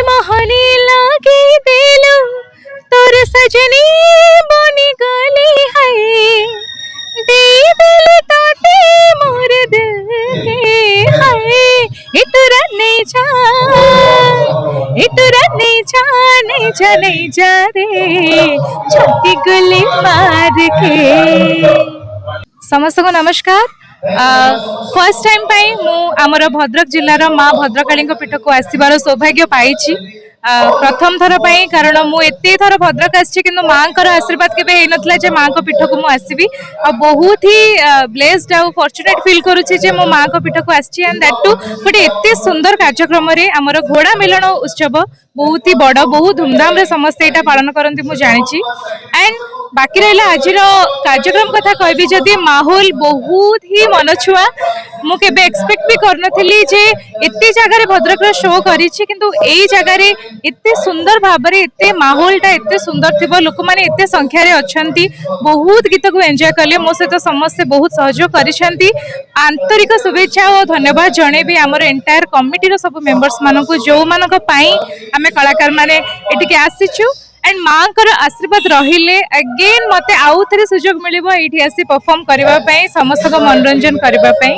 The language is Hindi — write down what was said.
मोहनी लागे दिलु तोर सजनी बनी गली है दे दिल ताते मोर दिल के है इतरा नहीं जा इतरा नहीं जा नहीं जा नहीं जा रे छोटी गुली मार के। समस्त को नमस्कार। फर्स्ट टाइम पाई मु आमर भद्रक जिलार माँ भद्रकाली पीठ को आसबार सौभाग्य पाई प्रथम थर पाई कारण मु एते थर भद्रक आसी कि माँ आशीर्वाद केवे नथला जे माँ को पीठ को मु आसबी आ बहुत ही ब्लेस्ड आ फॉर्चुनेट फील करूची जे मो माँ को पीठ को आसी एंड दैट टू गोटे एते सुंदर कार्यक्रम रे आमर घोड़ा मिलन उत्सव बहुत ही बड़ बहुत धूमधाम रे समस्त एटा पालन करंती मु जानिची एंड बाकी रहा आज कार्यक्रम कथा कहबी जदि माहौल बहुत ही मनछुआ मु केबे एक्सपेक्ट भी करनथिली जे एते जगह भद्रक शो करिछि किंतु एई जगह एते सुंदर भाबरे एते माहौलटा एते सुंदर थिबो लोक माने एते संख्या रे अछंती बहुत गीत को एंजॉय कले मो सहित समस्त बहुत सहयोग करिसेंती आंतरिक शुभेच्छा और धन्यवाद जणेबी हमर एंटायर कमिटी रो सब मेंबर्स मानको जो मानको पई आमे कलाकार माने एटिके आसीछु एंड माँ आशीर्वाद रहिले अगेन मते आउ थे सुजोग मिलिबो एठी आसी परफॉर्म करबा पई समस्त को मनोरंजन करबा पई।